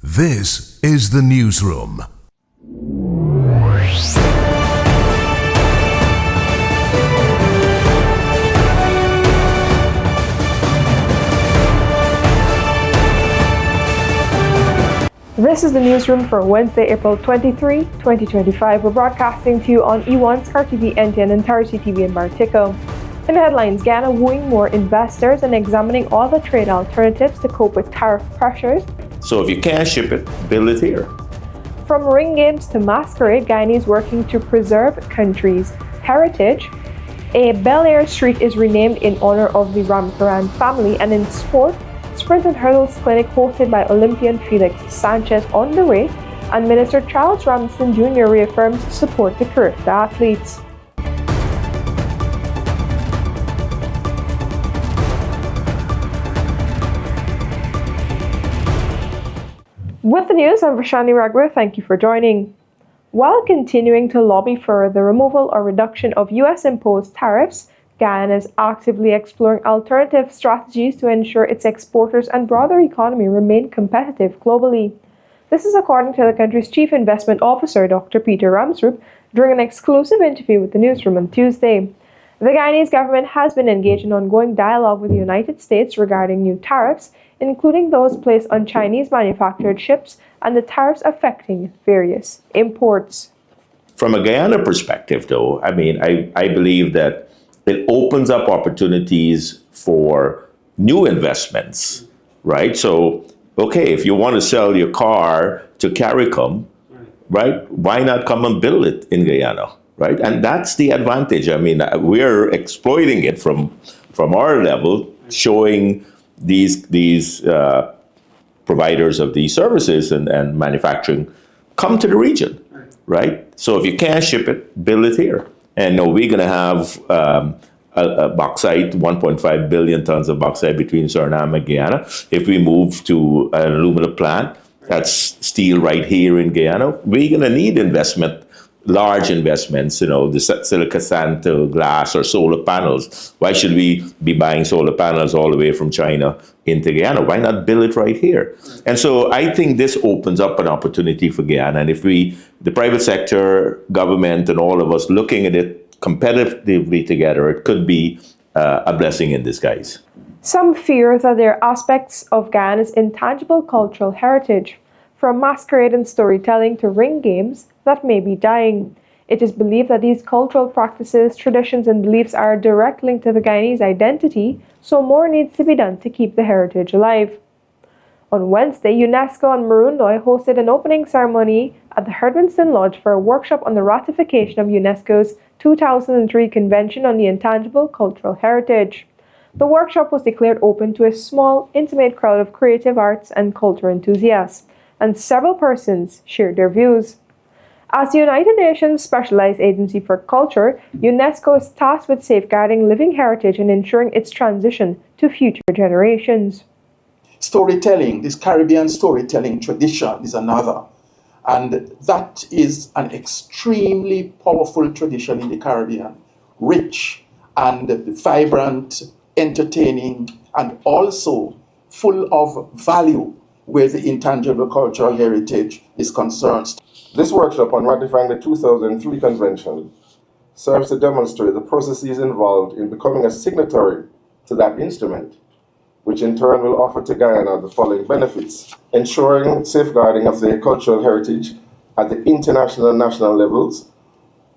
This is the Newsroom. This is the Newsroom for Wednesday, April 23, 2025. We're broadcasting to you on E1, SKAR TV, NTN, and TARZEE TV in Bartica. In the headlines, Guyana wooing more investors and examining all the trade alternatives to cope with tariff pressures. So if you can't ship it, build it here. From ring games to masquerade, Guyanese working to preserve country's heritage. A Bel Air street is renamed in honor of the Ramkarran family. And in sport, sprint and hurdles clinic hosted by Olympian Felix Sanchez on the way. And Minister Charles Ramson Jr reaffirms support to CARIFTA athletes. With the news, I'm Vashani Raghuva. Thank you for joining. While continuing to lobby for the removal or reduction of U.S.-imposed tariffs, Guyana is actively exploring alternative strategies to ensure its exporters and broader economy remain competitive globally. This is according to the country's Chief Investment Officer, Dr. Peter Ramsroop, during an exclusive interview with the Newsroom on Tuesday. The Guyanese government has been engaged in ongoing dialogue with the United States regarding new tariffs, including those placed on Chinese-manufactured ships and the tariffs affecting various imports. From a Guyana perspective, though, I believe that it opens up opportunities for new investments, right? So, okay, if you want to sell your car to CARIFTA, right, why not come and build it in Guyana, right? And that's the advantage. We're exploiting it from our level, showing these providers of these services and manufacturing come to the region, right? So if you can't ship it, build it here. And we're going to have a bauxite, 1.5 billion tons of bauxite between Suriname and Guyana. If we move to an aluminum plant, that's steel right here in Guyana, we're going to need investment, large investments, the silica sand to glass or solar panels. Why should we be buying solar panels all the way from China into Guyana? Why not build it right here? And so I think this opens up an opportunity for Guyana. And if the private sector, government, and all of us looking at it competitively together, it could be a blessing in disguise. Some fear that there are aspects of Guyana's intangible cultural heritage, from masquerade and storytelling to ring games, that may be dying. It is believed that these cultural practices, traditions, and beliefs are a direct link to the Guyanese identity, so more needs to be done to keep the heritage alive. On Wednesday, UNESCO and Marundoy hosted an opening ceremony at the Herdwinston Lodge for a workshop on the ratification of UNESCO's 2003 Convention on the Intangible Cultural Heritage. The workshop was declared open to a small, intimate crowd of creative arts and culture enthusiasts, and several persons shared their views. As the United Nations Specialized Agency for Culture, UNESCO is tasked with safeguarding living heritage and ensuring its transition to future generations. Storytelling, this Caribbean storytelling tradition is another. And that is an extremely powerful tradition in the Caribbean. Rich and vibrant, entertaining, and also full of value where the intangible cultural heritage is concerned. This workshop on ratifying the 2003 Convention serves to demonstrate the processes involved in becoming a signatory to that instrument, which in turn will offer to Guyana the following benefits: ensuring safeguarding of their cultural heritage at the international and national levels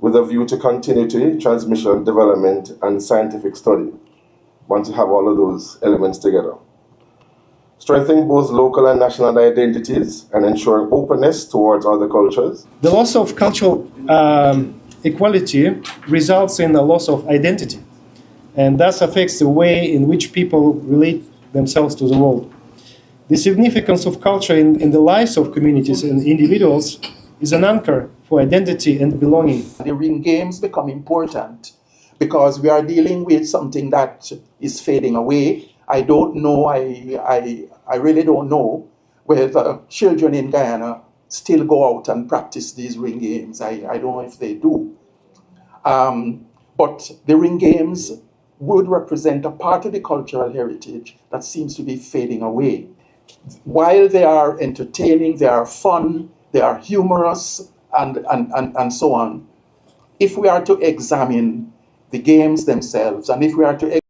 with a view to continuity, transmission, development, and scientific study. Want to have all of those elements together. Strengthening both local and national identities and ensuring openness towards other cultures. The loss of cultural equality results in a loss of identity, and thus affects the way in which people relate themselves to the world. The significance of culture in the lives of communities and individuals is an anchor for identity and belonging. The ring games become important because we are dealing with something that is fading away. I don't know, I really don't know whether children in Guyana still go out and practice these ring games. I don't know if they do. But the ring games would represent a part of the cultural heritage that seems to be fading away. while they are entertaining, they are fun, they are humorous, and so on, if we are to examine the games themselves, and if we are to examine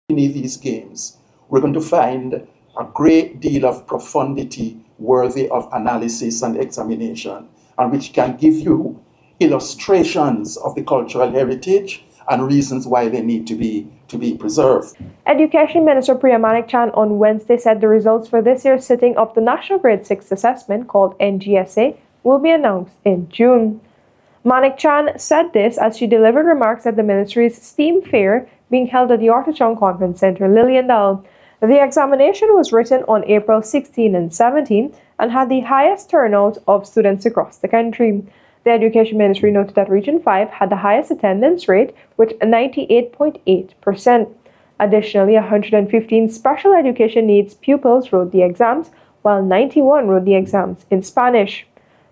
these games, we're going to find a great deal of profundity worthy of analysis and examination, and which can give you illustrations of the cultural heritage and reasons why they need to be preserved. Education Minister Priya Manik-Chan on Wednesday said the results for this year's sitting of the National Grade 6 Assessment, called NGSA, will be announced in June. Manik-Chan said this as she delivered remarks at the ministry's STEAM fair being held at the Orchard Conference Centre, Liliendal. The examination was written on April 16 and 17 and had the highest turnout of students across the country. The Education Ministry noted that Region 5 had the highest attendance rate with 98.8%. Additionally, 115 special education needs pupils wrote the exams, while 91 wrote the exams in Spanish.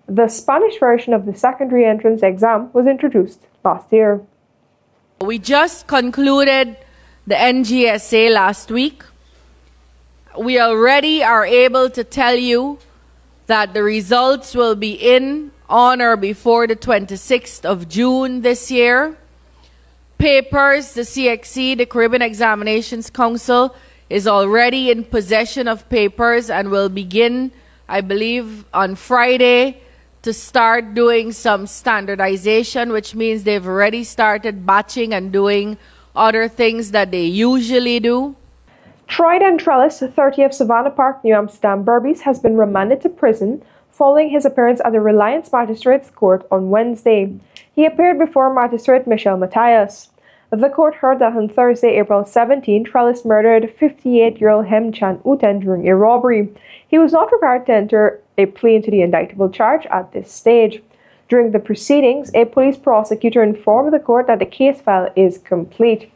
The Spanish version of the secondary entrance exam was introduced last year. We just concluded the NGSA last week. We already are able to tell you that the results will be in on or before the 26th of June this year. Papers, the CXC, the Caribbean Examinations Council, is already in possession of papers and will begin, I believe, on Friday to start doing some standardization, which means they've already started batching and doing other things that they usually do. Trident Trellis, 30 of Savannah Park, New Amsterdam, Berbice, has been remanded to prison following his appearance at the Reliance Magistrates Court on Wednesday. He appeared before Magistrate Michelle Matthias. The court heard that on Thursday, April 17, Trellis murdered 58-year-old Hem Chan Uten during a robbery. He was not required to enter a plea into the indictable charge at this stage. During the proceedings, a police prosecutor informed the court that the case file is complete.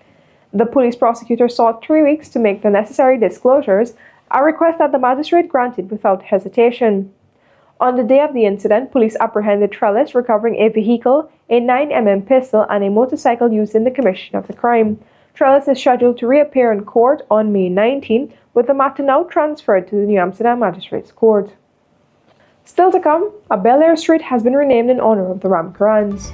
The police prosecutor sought 3 weeks to make the necessary disclosures, a request that the magistrate granted without hesitation. On the day of the incident, police apprehended Trellis, recovering a vehicle, a 9mm pistol, and a motorcycle used in the commission of the crime. Trellis is scheduled to reappear in court on May 19, with the matter now transferred to the New Amsterdam Magistrates Court. Still to come, a Bel Air street has been renamed in honor of the Ramkarrans.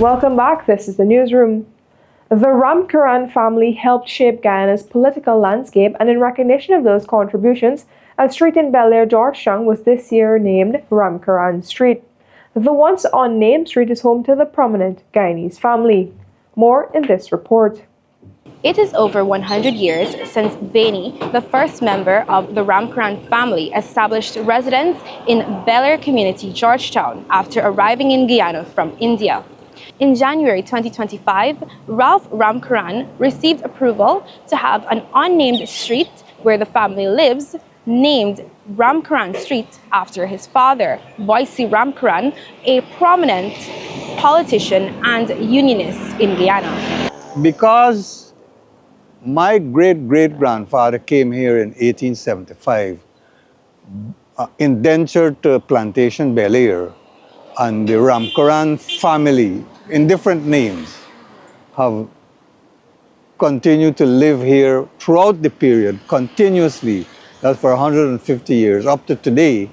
Welcome back. This is the newsroom. The Ramkarran family helped shape Guyana's political landscape, and in recognition of those contributions, a street in Bel Air, Georgetown was this year named Ramkarran Street. The once unnamed street is home to the prominent Guyanese family. More in this report. It is over 100 years since Beni, the first member of the Ramkarran family, established residence in Bel Air community, Georgetown, after arriving in Guyana from India. In January 2025, Ralph Ramkarran received approval to have an unnamed street where the family lives, named Ramkarran Street after his father, Boise Ramkarran, a prominent politician and unionist in Guyana. Because my great-great-grandfather came here in 1875, indentured to plantation Bel Air, and the Ramkarran family, in different names, have continued to live here throughout the period, continuously, that's for 150 years, up to today.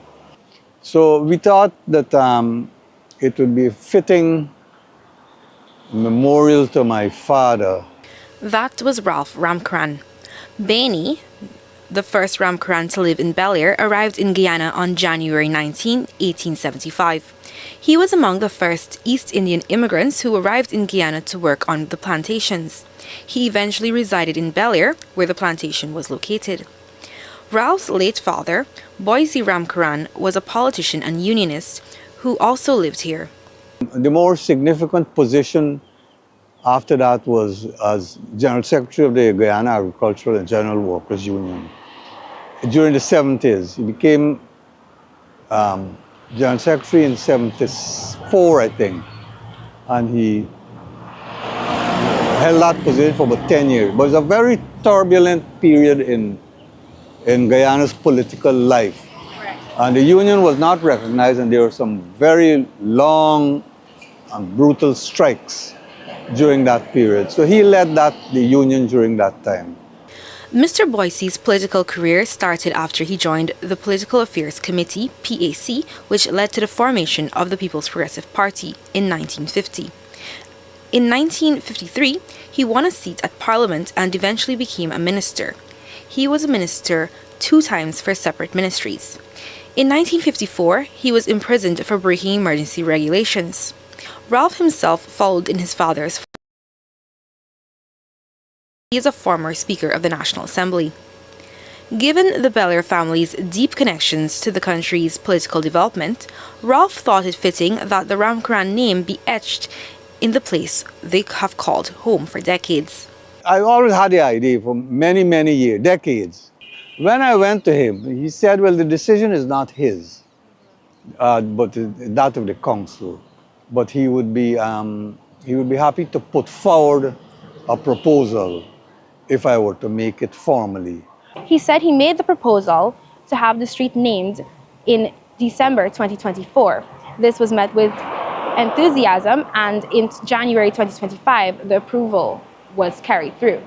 So we thought that it would be a fitting memorial to my father. That was Ralph Ramkarran. Beni, the first Ramkarran to live in Bel Air, arrived in Guyana on January 19, 1875. He was among the first East Indian immigrants who arrived in Guyana to work on the plantations. He eventually resided in Bel Air, where the plantation was located. Ralph's late father, Boise Ramkarran, was a politician and unionist who also lived here. The more significant position after that was as General Secretary of the Guyana Agricultural and General Workers Union. During the 70s, he became General Secretary in 74, I think, and he held that position for about 10 years. But it was a very turbulent period in Guyana's political life. And the union was not recognized, and there were some very long and brutal strikes during that period. So he led the union during that time. Mr. Boise's political career started after he joined the Political Affairs Committee, PAC, which led to the formation of the People's Progressive Party in 1950. In 1953, he won a seat at Parliament and eventually became a minister. He was a minister 2 times for separate ministries. In 1954, he was imprisoned for breaking emergency regulations. Ralph himself followed in his father's footsteps. He is a former Speaker of the National Assembly. Given the Bel Air family's deep connections to the country's political development, Ralph thought it fitting that the Ramkarran name be etched in the place they have called home for decades. I always had the idea for many, many years, decades. When I went to him, he said, well, the decision is not his, but that of the council. But he would be happy to put forward a proposal if I were to make it formally. He said he made the proposal to have the street named in December 2024. This was met with enthusiasm, and in January 2025, the approval was carried through.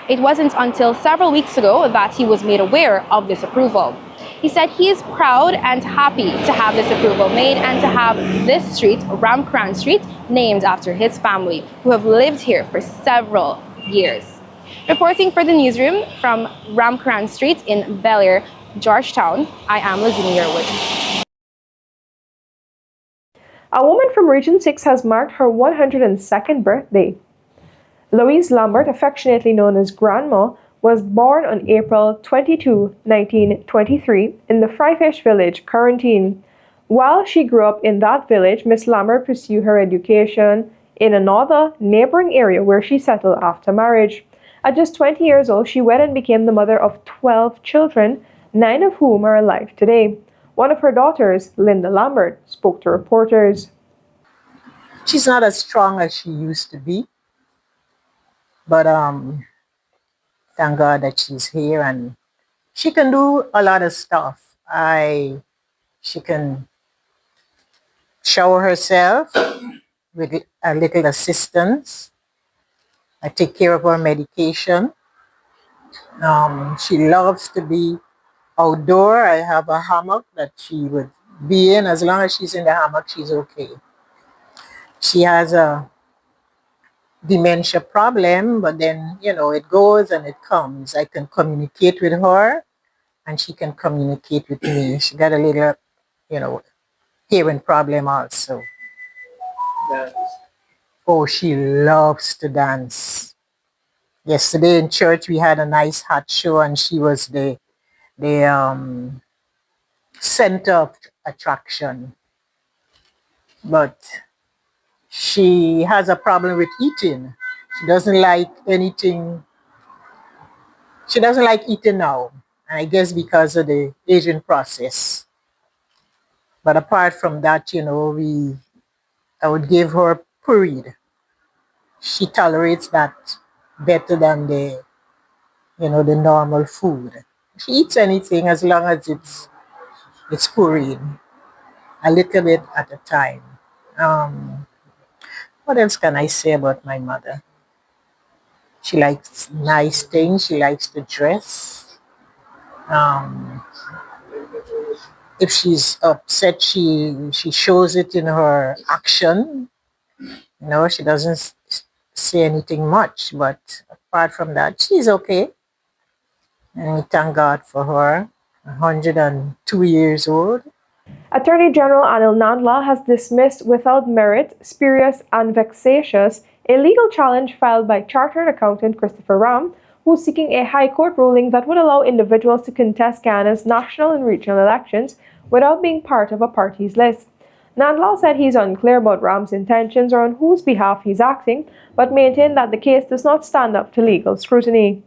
It wasn't until several weeks ago that he was made aware of this approval. He said he is proud and happy to have this approval made and to have this street, Ramkarran Street, named after his family, who have lived here for several years. Reporting for the newsroom from Ramkarran Street in Bel Air, Georgetown, I am Lazini Yerwood. A woman from Region 6 has marked her 102nd birthday. Louise Lambert, affectionately known as Grandma, was born on April 22, 1923 in the Fryfish village, Quarantine. While she grew up in that village, Miss Lambert pursued her education in another neighboring area where she settled after marriage. At just 20 years old, she wed and became the mother of 12 children, 9 of whom are alive today. One of her daughters, Linda Lambert, spoke to reporters. She's not as strong as she used to be, but thank God that she's here and she can do a lot of stuff. She can shower herself with a little assistance. I take care of her medication. She loves to be outdoor. I have a hammock that she would be in. As long as she's in the hammock, she's okay. She has a dementia problem, but then, it goes and it comes. I can communicate with her and she can communicate with me. She got a little, you know, hearing problem also. Oh, she loves to dance. Yesterday in church, we had a nice hot show and she was the center of attraction. But she has a problem with eating. She doesn't like anything. She doesn't like eating now. I guess because of the aging process. But apart from that, I would give her pureed. She tolerates that better than the normal food. She eats anything as long as it's pureed, a little bit at a time. What else can I say about my mother? She likes nice things. She likes to dress. Um, if she's upset, she shows it in her action. She doesn't say anything much, but apart from that, she's okay. And we thank God for her. 102 years old. Attorney General Anil Nandla has dismissed without merit, spurious, and vexatious a legal challenge filed by Chartered Accountant Christopher Ram, who's seeking a High Court ruling that would allow individuals to contest Guyana's national and regional elections without being part of a party's list. Nandla said he's unclear about Ram's intentions or on whose behalf he's acting, but maintained that the case does not stand up to legal scrutiny.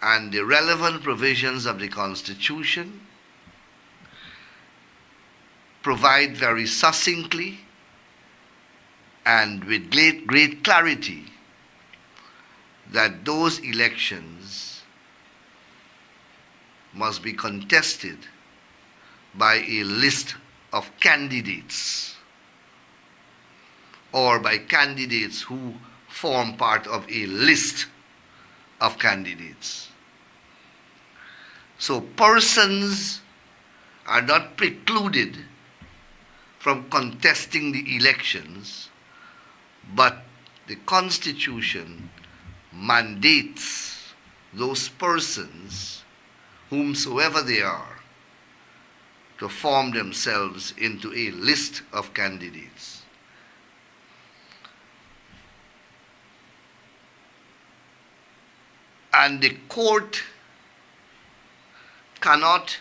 And the relevant provisions of the Constitution provide very succinctly and with great clarity that those elections must be contested by a list of candidates or by candidates who form part of a list of candidates. So persons are not precluded from contesting the elections, but the Constitution mandates those persons, whomsoever they are, to form themselves into a list of candidates. And the court cannot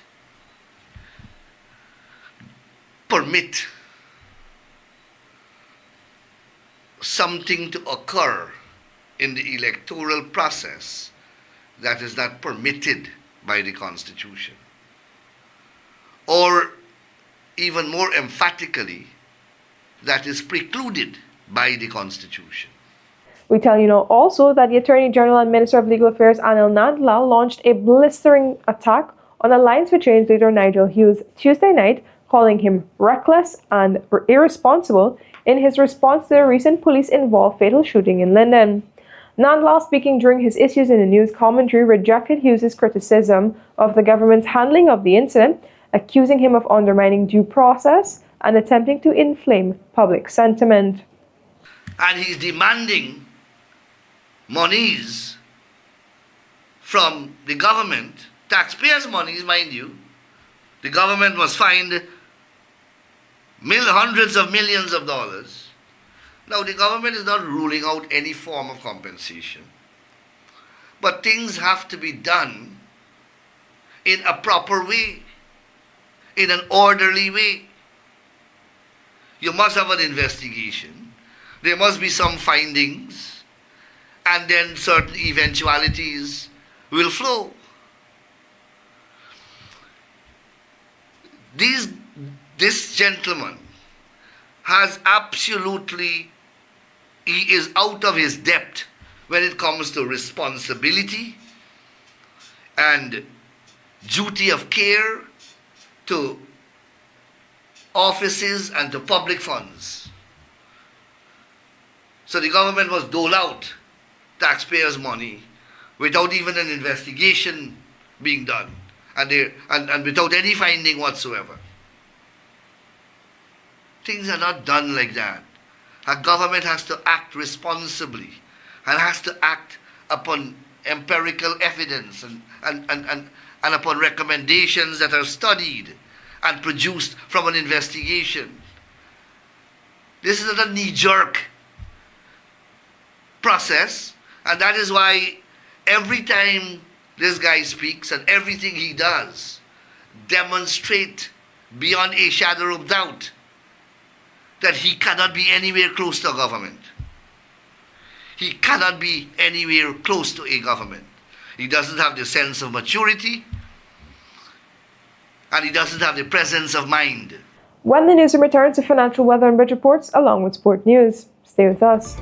permit something to occur in the electoral process that is not permitted by the Constitution. Or even more emphatically, that is precluded by the Constitution. We tell you now also that the Attorney General and Minister of Legal Affairs Anil Nandla launched a blistering attack on Alliance for Change leader Nigel Hughes Tuesday night, calling him reckless and irresponsible in his response to the recent police-involved fatal shooting in Linden. Nandla, speaking during his Issues in the News commentary, rejected Hughes' criticism of the government's handling of the incident, accusing him of undermining due process and attempting to inflame public sentiment. And he's demanding monies from the government, taxpayers' monies, mind you. The government was fined hundreds of millions of dollars. Now, the government is not ruling out any form of compensation, but things have to be done in a proper way, in an orderly way. You must have an investigation. There must be some findings, and then certain eventualities will flow. This gentleman has absolutely, he is out of his depth when it comes to responsibility and duty of care to offices and to public funds. So the government was dole out taxpayers' money without even an investigation being done and without any finding whatsoever. Things are not done like that. A government has to act responsibly and has to act upon empirical evidence and upon recommendations that are studied and produced from an investigation. This is not a knee-jerk process, and that is why every time this guy speaks and everything he does demonstrate beyond a shadow of doubt that he cannot be anywhere close to a government. He cannot be anywhere close to a government. He doesn't have the sense of maturity, and he doesn't have the presence of mind. When the newsroom returns to financial weather and budget reports along with sport news. Stay with us.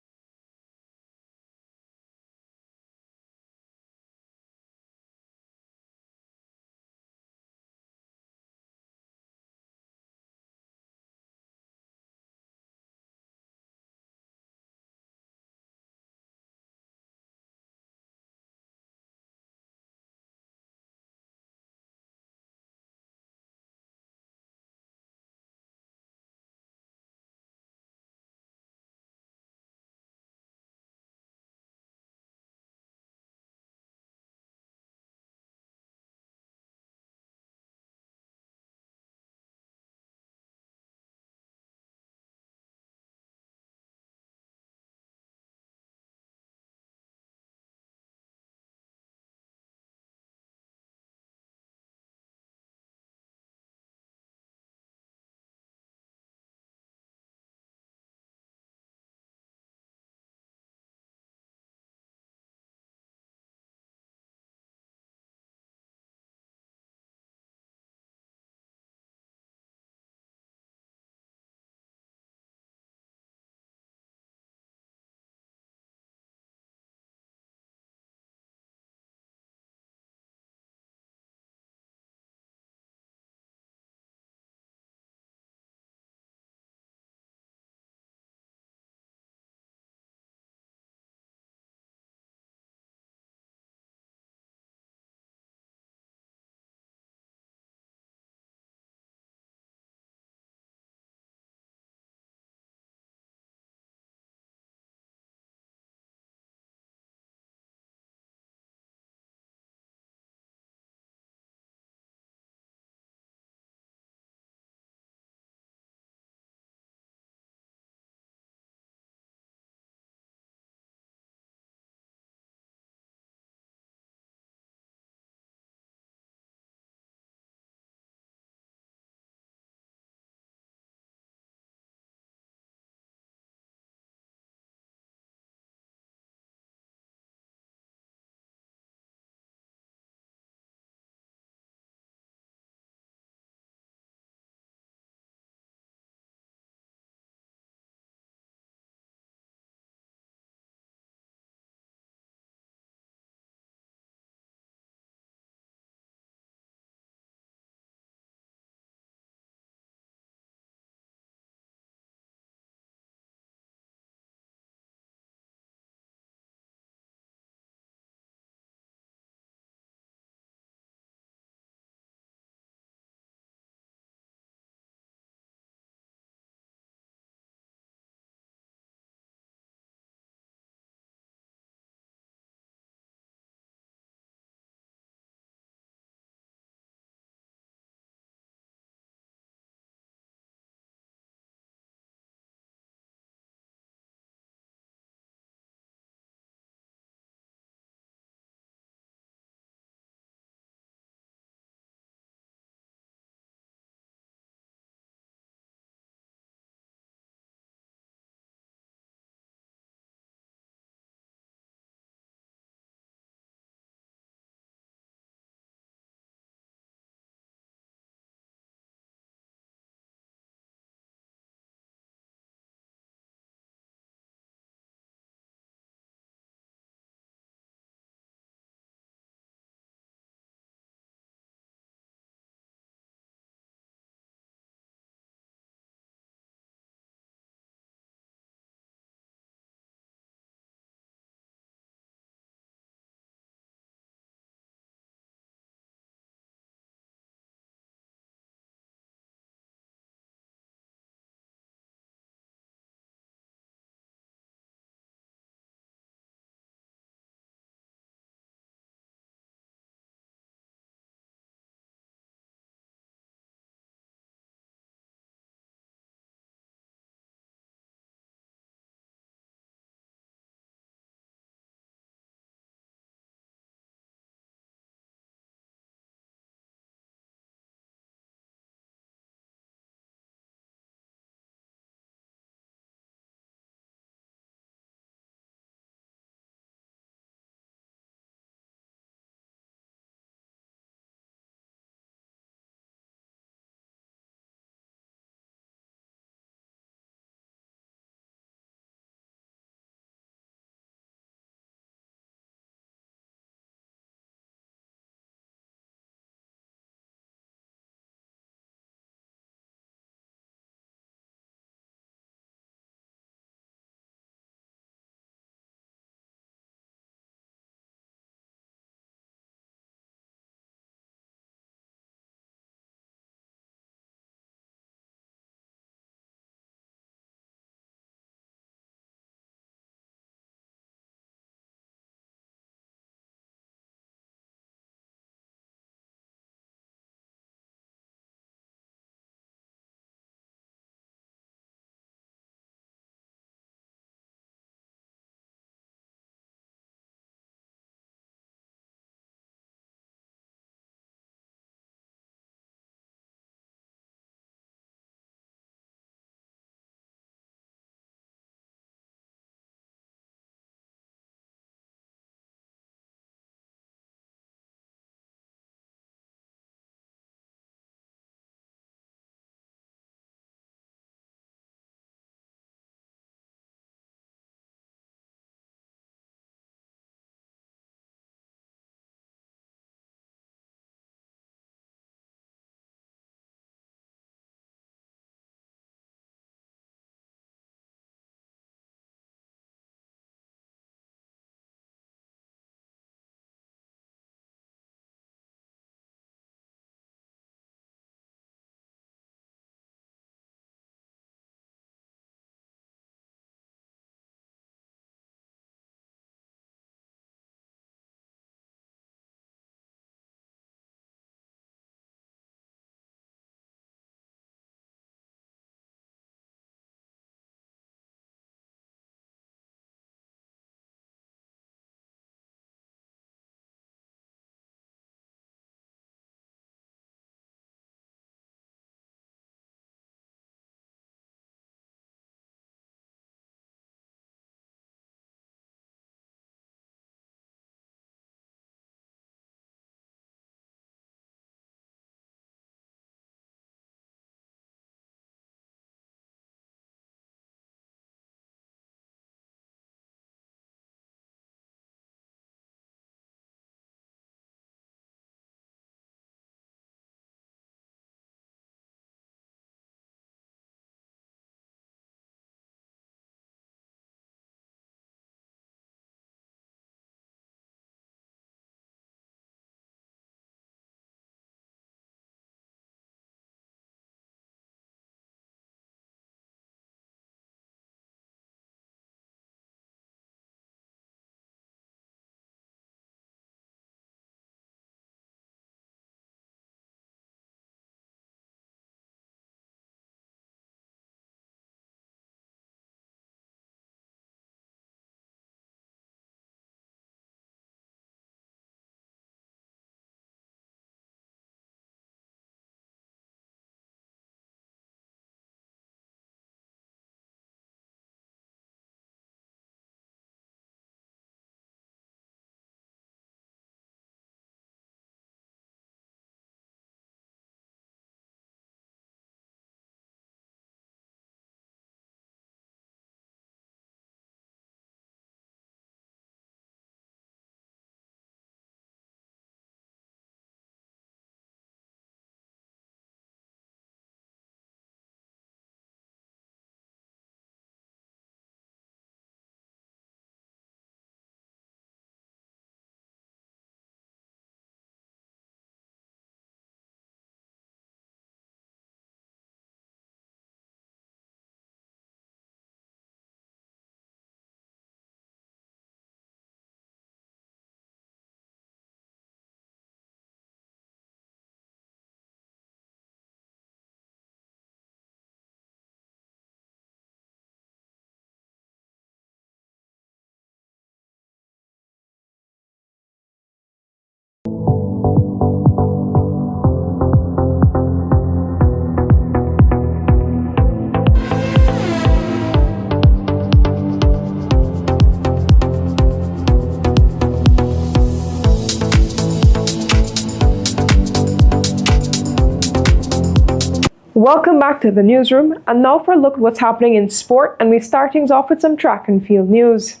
Welcome back to the newsroom, and now for a look at what's happening in sport, and we start things off with some track and field news.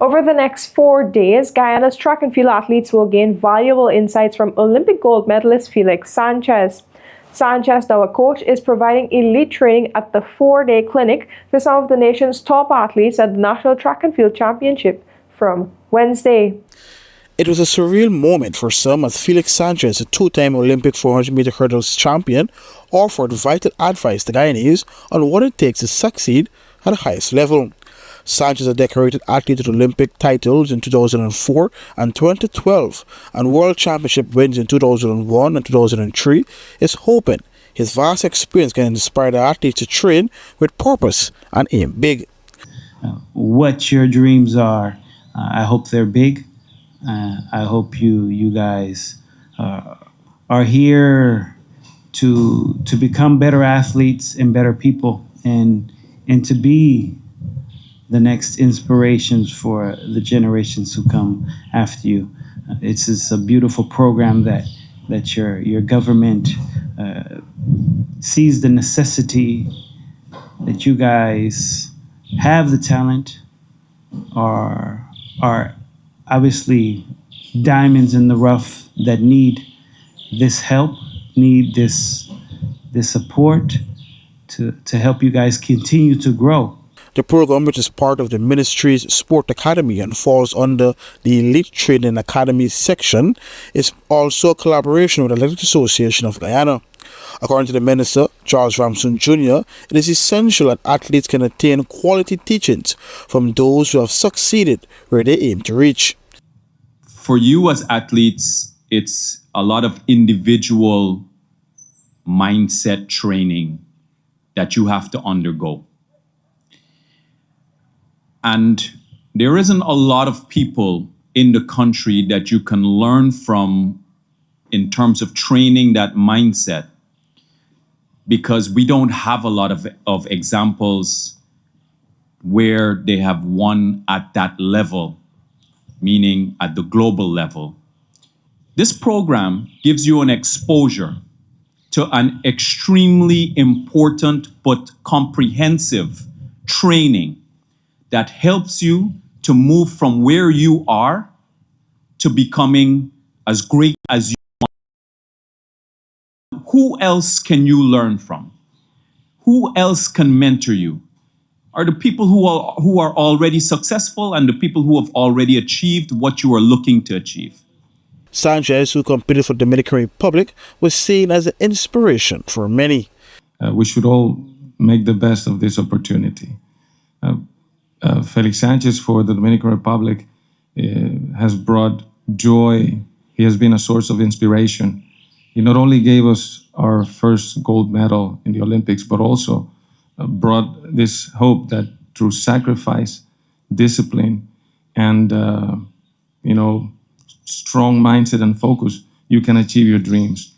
Over the next 4 days, Guyana's track and field athletes will gain valuable insights from Olympic gold medalist Felix Sanchez. Sanchez, now a coach, is providing elite training at the 4-day clinic to some of the nation's top athletes at the National Track and Field Championship from Wednesday. It was a surreal moment for some as Felix Sanchez, a two-time Olympic 400-meter hurdles champion, offered vital advice to Guyanese on what it takes to succeed at the highest level. Sanchez, a decorated athlete with Olympic titles in 2004 and 2012 and World Championship wins in 2001 and 2003, is hoping his vast experience can inspire the athletes to train with purpose and aim big. What your dreams are, I hope they're big. I hope you guys are here to become better athletes and better people and to be the next inspirations for the generations who come after you. It's a beautiful program that your government sees the necessity that you guys have the talent, are obviously diamonds in the rough that need this help, need this support to help you guys continue to grow. The program, which is part of the ministry's Sport Academy and falls under the Elite Training Academy section, is also a collaboration with the Athletic Association of Guyana. According to the Minister, Charles Ramson Jr., it is essential that athletes can attain quality teachings from those who have succeeded where they aim to reach. For you as athletes, it's a lot of individual mindset training that you have to undergo. And there isn't a lot of people in the country that you can learn from in terms of training that mindset, because we don't have a lot of examples where they have won at that level, meaning at the global level. This program gives you an exposure to an extremely important but comprehensive training that helps you to move from where you are to becoming as great as you want. Who else can you learn from? Who else can mentor you? Are the people who are already successful and the people who have already achieved what you are looking to achieve. Sanchez, who competed for the Dominican Republic, was seen as an inspiration for many. We should all make the best of this opportunity. Felix Sanchez for the Dominican Republic has brought joy. He has been a source of inspiration. He not only gave us our first gold medal in the Olympics, but also brought this hope that through sacrifice, discipline, and strong mindset and focus, you can achieve your dreams.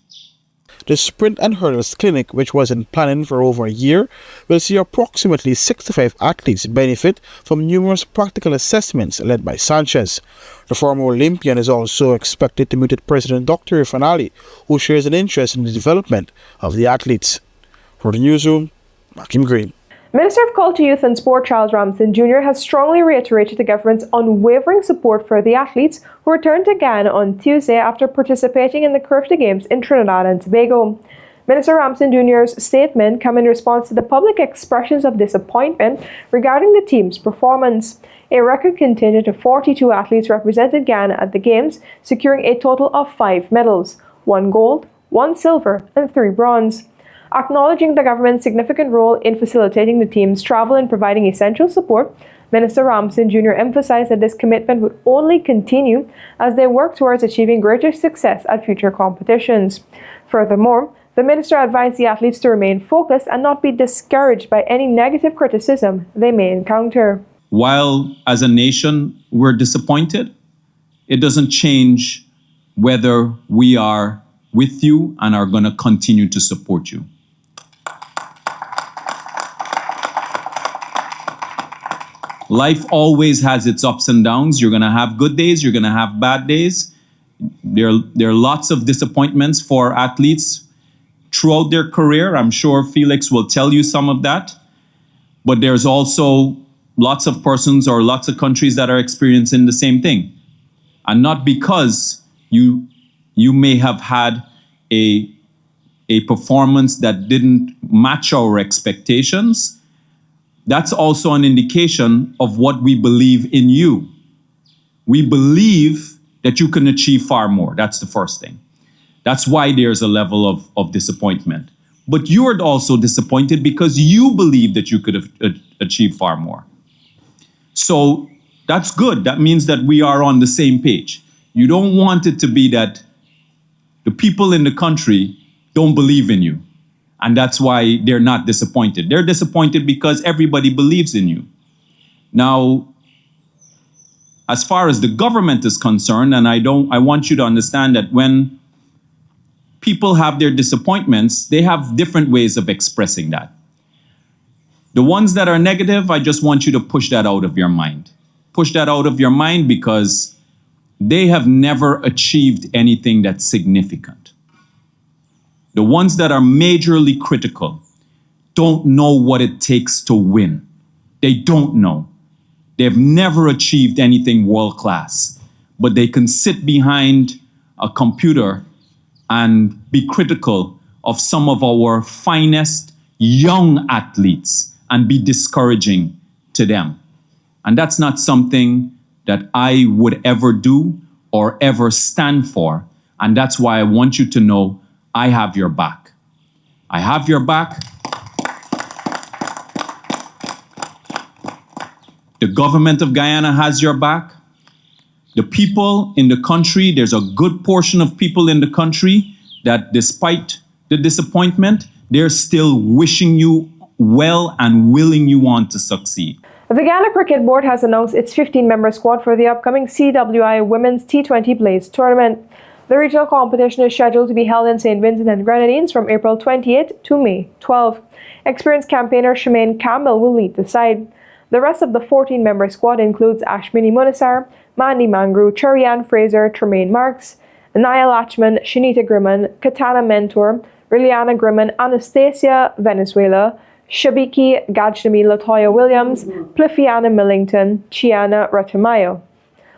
The Sprint and Hurdles Clinic, which was in planning for over a year, will see approximately 65 athletes benefit from numerous practical assessments led by Sanchez. The former Olympian is also expected to meet with President Dr. Irfan, who shares an interest in the development of the athletes. For the newsroom, Makim Green. Minister of Culture, Youth and Sport Charles Ramson Jr. has strongly reiterated the government's unwavering support for the athletes who returned to Guyana on Tuesday after participating in the CARIFTA Games in Trinidad and Tobago. Minister Ramson Jr.'s statement came in response to the public expressions of disappointment regarding the team's performance. A record contingent of 42 athletes represented Guyana at the Games, securing a total of 5 medals, 1 gold, 1 silver and 3 bronze. Acknowledging the government's significant role in facilitating the team's travel and providing essential support, Minister Ramson Jr. emphasized that this commitment would only continue as they work towards achieving greater success at future competitions. Furthermore, the minister advised the athletes to remain focused and not be discouraged by any negative criticism they may encounter. While as a nation we're disappointed, it doesn't change whether we are with you and are going to continue to support you. Life always has its ups and downs. You're going to have good days. You're going to have bad days. There are lots of disappointments for athletes throughout their career. I'm sure Felix will tell you some of that. But there's also lots of persons or lots of countries that are experiencing the same thing. And not because you may have had a performance that didn't match our expectations. That's also an indication of what we believe in you. We believe that you can achieve far more. That's the first thing. That's why there's a level of disappointment. But you're also disappointed because you believe that you could have achieved far more. So that's good. That means that we are on the same page. You don't want it to be that the people in the country don't believe in you. And that's why they're not disappointed. They're disappointed because everybody believes in you. Now, as far as the government is concerned, and I want you to understand that when people have their disappointments, they have different ways of expressing that. The ones that are negative, I just want you to push that out of your mind. Push that out of your mind because they have never achieved anything that's significant. The ones that are majorly critical don't know what it takes to win. They don't know. They've never achieved anything world class, but they can sit behind a computer and be critical of some of our finest young athletes and be discouraging to them. And that's not something that I would ever do or ever stand for. And that's why I want you to know I have your back. I have your back. The government of Guyana has your back. The people in the country, there's a good portion of people in the country that despite the disappointment, they're still wishing you well and willing you on to succeed. The Guyana Cricket Board has announced its 15-member squad for the upcoming CWI Women's T20 Blaze tournament. The regional competition is scheduled to be held in St. Vincent and Grenadines from April 28 to May 12. Experienced campaigner Shemaine Campbell will lead the side. The rest of the 14-member squad includes Ashmini Munisar, Mandy Mangru, Cherianne Fraser, Tremaine Marks, Naya Lachman, Shanita Grimman, Katana Mentor, Liliana Grimman, Anastasia Venezuela, Shabiki Gajnami Latoya Williams, Plifiana Millington, Chiana Ratamayo.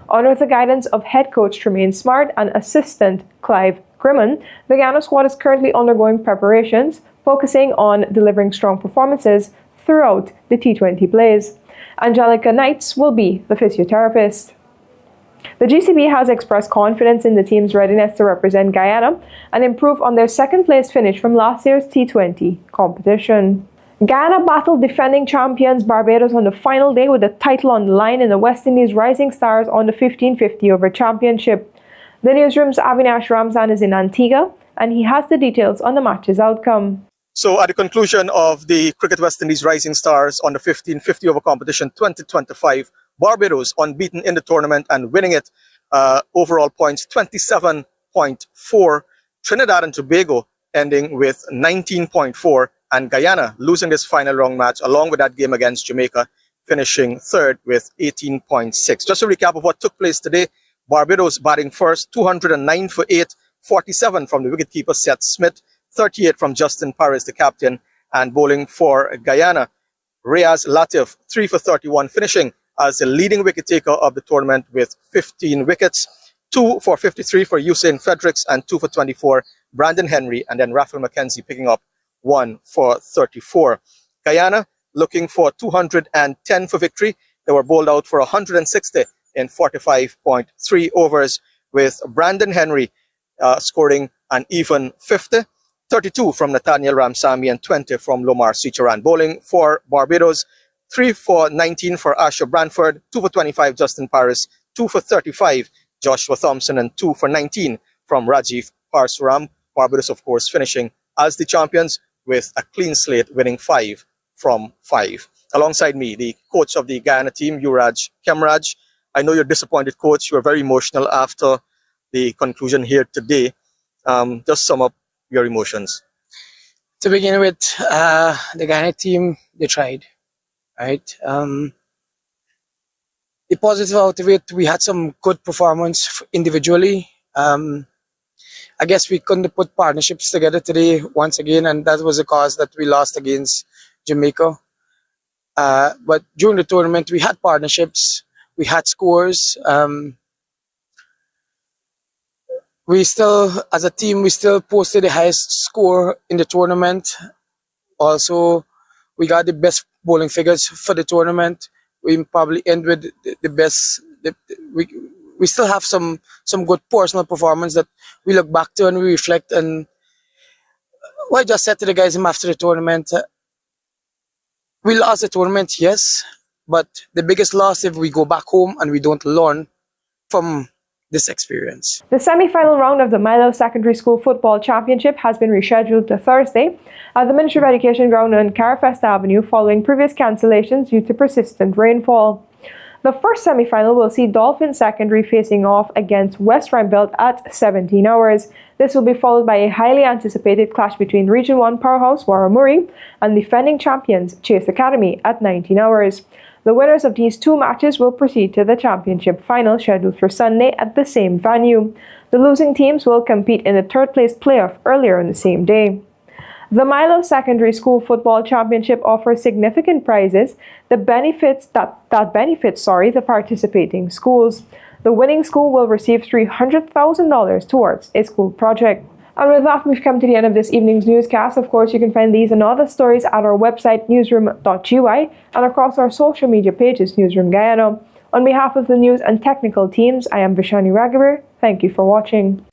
Under the guidance of head coach Tremaine Smart and assistant Clive Grimman, the Guyana squad is currently undergoing preparations, focusing on delivering strong performances throughout the T20 Blaze. Angelica Knights will be the physiotherapist. The GCB has expressed confidence in the team's readiness to represent Guyana and improve on their second-place finish from last year's T20 competition. Guyana battled defending champions Barbados on the final day with the title on the line in the West Indies Rising Stars on the 1550 over championship. The newsroom's Avinash Ramzan is in Antigua, and he has the details on the match's outcome. So at the conclusion of the Cricket West Indies Rising Stars on the 1550 over competition 2025, Barbados unbeaten in the tournament and winning it overall points 27.4. Trinidad and Tobago ending with 19.4. And Guyana losing this final round match along with that game against Jamaica, finishing third with 18.6. Just a recap of what took place today. Barbados batting first, 209 for 8, 47 from the wicketkeeper Seth Smith, 38 from Justin Paris, the captain, and bowling for Guyana, Riaz Latif, 3 for 31, finishing as the leading wicket taker of the tournament with 15 wickets, 2 for 53 for Usain Fredericks, and 2 for 24, Brandon Henry, and then Raphael McKenzie picking up 1 for 34. Guyana looking for 210 for victory. They were bowled out for 160 in 45.3 overs, with Brandon Henry scoring an even 50. 32 from Nathaniel Ramsamy and 20 from Lomar Sicharan. Bowling for Barbados, 3 for 19 for Asher Branford, 2 for 25 Justin Paris, 2 for 35 Joshua Thompson, and 2 for 19 from Rajiv Parsuram. Barbados, of course, finishing as the champions with a clean slate, winning 5 from 5. Alongside me, the coach of the Guyana team, Yuraj Kemraj. I know you're disappointed, coach. You were very emotional after the conclusion here today. Just sum up your emotions. To begin with, the Guyana team, they tried, right? The positive out of it, we had some good performance individually. I guess we couldn't put partnerships together today once again, and that was the cause that we lost against Jamaica. But during the tournament, we had partnerships, we had scores. We still, as a team, we still posted the highest score in the tournament. Also, we got the best bowling figures for the tournament. We probably end with the best. We still have some good personal performance that we look back to and we reflect. And what I just said to the guys after the tournament, we lost the tournament, yes, but the biggest loss if we go back home and we don't learn from this experience. The semi-final round of the Milo Secondary School Football Championship has been rescheduled to Thursday at the Ministry of Education ground on CARIFTA Avenue following previous cancellations due to persistent rainfall. The first semi-final will see Dolphin Secondary facing off against West Rheinbelt at 17 hours. This will be followed by a highly anticipated clash between Region 1 powerhouse Warramuri and defending champions Chase Academy at 19 hours. The winners of these two matches will proceed to the championship final scheduled for Sunday at the same venue. The losing teams will compete in the third-place playoff earlier on the same day. The Milo Secondary School Football Championship offers significant prizes that benefits the participating schools. The winning school will receive $300,000 towards a school project. And with that, we've come to the end of this evening's newscast. Of course, you can find these and other stories at our website, newsroom.ui, and across our social media pages, Newsroom Guyana. On behalf of the news and technical teams, I am Vishani Raghavar. Thank you for watching.